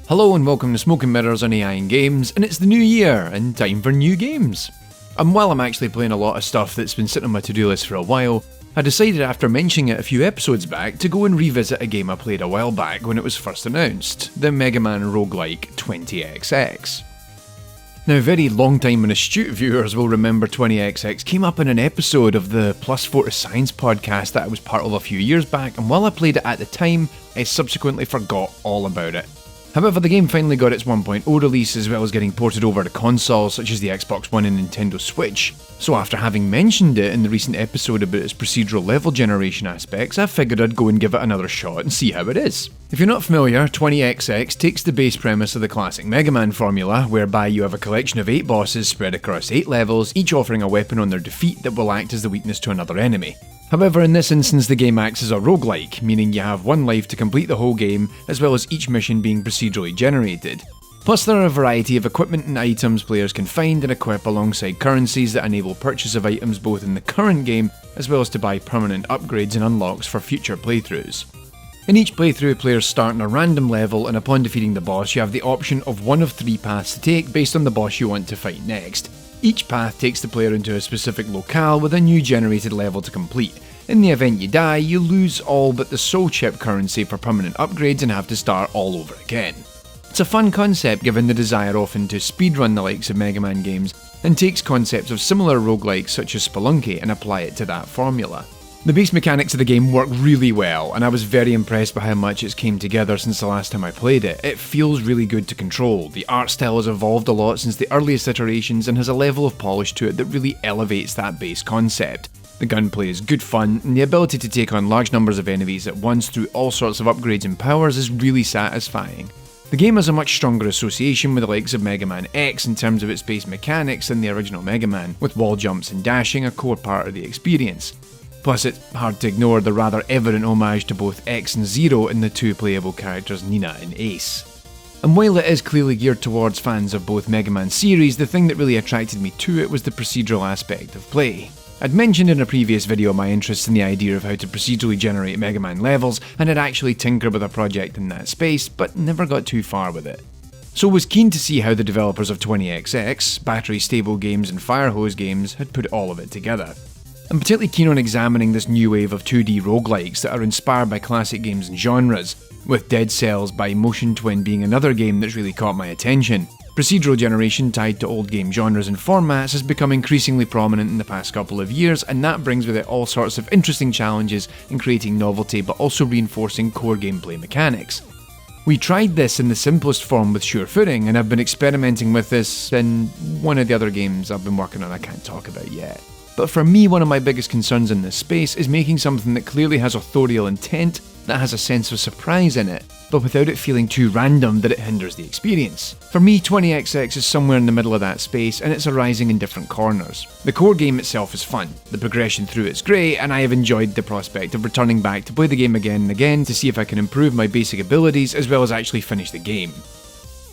Hello and welcome to Smoke and Mirrors on AI and Games, and it's the new year and time for new games. And while I'm actually playing a lot of stuff that's been sitting on my to-do list for a while, I decided after mentioning it a few episodes back to go and revisit a game I played a while back when it was first announced, the Mega Man roguelike 20XX. Now, very long time and astute viewers will remember 20XX came up in an episode of the Plus 4 to Science podcast that I was part of a few years back, and while I played it at the time, I subsequently forgot all about it. However, the game finally got its 1.0 release as well as getting ported over to consoles such as the Xbox One and Nintendo Switch. So after having mentioned it in the recent episode about its procedural level generation aspects, I figured I'd go and give it another shot and see how it is. If you're not familiar, 20XX takes the base premise of the classic Mega Man formula, whereby you have a collection of 8 bosses spread across 8 levels, each offering a weapon on their defeat that will act as the weakness to another enemy. However, in this instance the game acts as a roguelike, meaning you have one life to complete the whole game, as well as each mission being procedurally generated. Plus there are a variety of equipment and items players can find and equip alongside currencies that enable purchase of items both in the current game, as well as to buy permanent upgrades and unlocks for future playthroughs. In each playthrough, players start on a random level, and upon defeating the boss you have the option of one of 3 paths to take based on the boss you want to fight next. Each path takes the player into a specific locale with a new generated level to complete. In the event you die, you lose all but the soul chip currency for permanent upgrades and have to start all over again. It's a fun concept given the desire often to speedrun the likes of Mega Man games, and takes concepts of similar roguelikes such as Spelunky and apply it to that formula. The base mechanics of the game work really well, and I was very impressed by how much it's came together since the last time I played it. It feels really good to control, the art style has evolved a lot since the earliest iterations and has a level of polish to it that really elevates that base concept. The gunplay is good fun, and the ability to take on large numbers of enemies at once through all sorts of upgrades and powers is really satisfying. The game has a much stronger association with the likes of Mega Man X in terms of its base mechanics than the original Mega Man, with wall jumps and dashing a core part of the experience. Plus it's hard to ignore the rather evident homage to both X and Zero in the 2 playable characters Nina and Ace. And while it is clearly geared towards fans of both Mega Man series, the thing that really attracted me to it was the procedural aspect of play. I'd mentioned in a previous video my interest in the idea of how to procedurally generate Mega Man levels, and had actually tinkered with a project in that space, but never got too far with it. So was keen to see how the developers of 20XX, Battery Stable Games and Firehose Games, had put all of it together. I'm particularly keen on examining this new wave of 2D roguelikes that are inspired by classic games and genres, with Dead Cells by Motion Twin being another game that's really caught my attention. Procedural generation tied to old game genres and formats has become increasingly prominent in the past couple of years, and that brings with it all sorts of interesting challenges in creating novelty but also reinforcing core gameplay mechanics. We tried this in the simplest form with Sure Footing, and I've been experimenting with this in one of the other games I've been working on I can't talk about yet. But for me, one of my biggest concerns in this space is making something that clearly has authorial intent, that has a sense of surprise in it, but without it feeling too random that it hinders the experience. For me, 20XX is somewhere in the middle of that space, and it's arising in different corners. The core game itself is fun, the progression through it's great, and I have enjoyed the prospect of returning back to play the game again and again to see if I can improve my basic abilities as well as actually finish the game.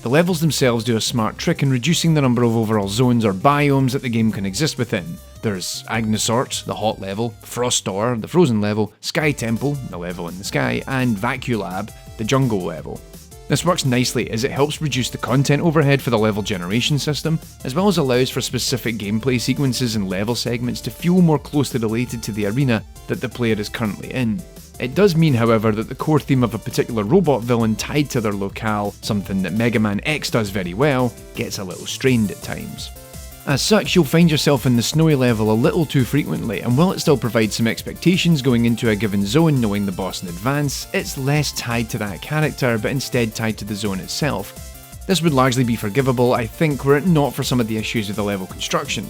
The levels themselves do a smart trick in reducing the number of overall zones or biomes that the game can exist within. There's Agnesort, the hot level, Frostor, the frozen level, Sky Temple, the level in the sky, and Vaculab, the jungle level. This works nicely as it helps reduce the content overhead for the level generation system, as well as allows for specific gameplay sequences and level segments to feel more closely related to the arena that the player is currently in. It does mean, however, that the core theme of a particular robot villain tied to their locale, something that Mega Man X does very well, gets a little strained at times. As such, you'll find yourself in the snowy level a little too frequently, and while it still provides some expectations going into a given zone knowing the boss in advance, it's less tied to that character but instead tied to the zone itself. This would largely be forgivable, I think, were it not for some of the issues with the level construction.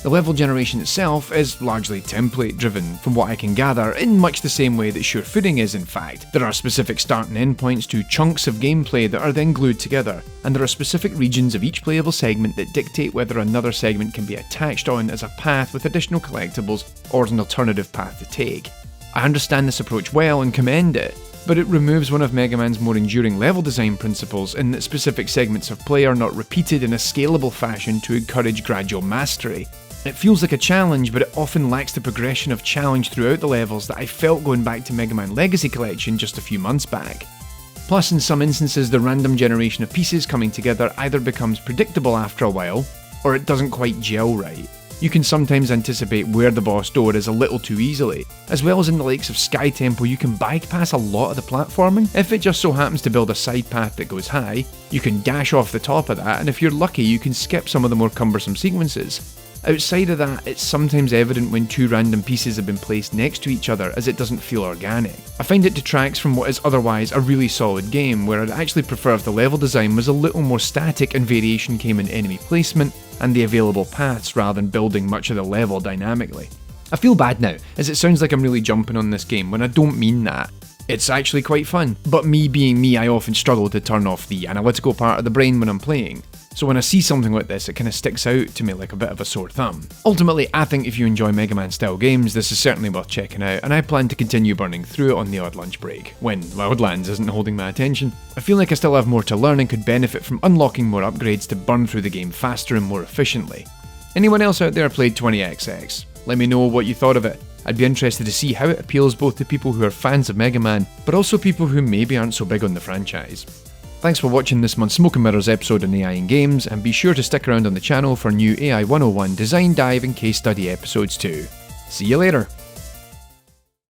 The level generation itself is largely template driven, from what I can gather, in much the same way that Sure Footing is in fact. There are specific start and end points to chunks of gameplay that are then glued together, and there are specific regions of each playable segment that dictate whether another segment can be attached on as a path with additional collectibles or an alternative path to take. I understand this approach well and commend it, but it removes one of Mega Man's more enduring level design principles in that specific segments of play are not repeated in a scalable fashion to encourage gradual mastery. It feels like a challenge, but it often lacks the progression of challenge throughout the levels that I felt going back to Mega Man Legacy Collection just a few months back. Plus, in some instances, the random generation of pieces coming together either becomes predictable after a while, or it doesn't quite gel right. You can sometimes anticipate where the boss door is a little too easily. As well as in the likes of Sky Temple, you can bypass a lot of the platforming. If it just so happens to build a side path that goes high, you can dash off the top of that, and if you're lucky, you can skip some of the more cumbersome sequences. Outside of that, it's sometimes evident when two random pieces have been placed next to each other, as it doesn't feel organic. I find it detracts from what is otherwise a really solid game, where I'd actually prefer if the level design was a little more static and variation came in enemy placement and the available paths rather than building much of the level dynamically. I feel bad now, as it sounds like I'm really jumping on this game when I don't mean that. It's actually quite fun, but me being me, I often struggle to turn off the analytical part of the brain when I'm playing. So when I see something like this, it kind of sticks out to me like a bit of a sore thumb. Ultimately, I think if you enjoy Mega Man style games, this is certainly worth checking out, and I plan to continue burning through it on the odd lunch break, when Wildlands isn't holding my attention. I feel like I still have more to learn and could benefit from unlocking more upgrades to burn through the game faster and more efficiently. Anyone else out there played 20XX? Let me know what you thought of it. I'd be interested to see how it appeals both to people who are fans of Mega Man, but also people who maybe aren't so big on the franchise. Thanks for watching this month's Smoke and Mirrors episode on AI in Games, and be sure to stick around on the channel for new AI 101 design dive and case study episodes too. See you later!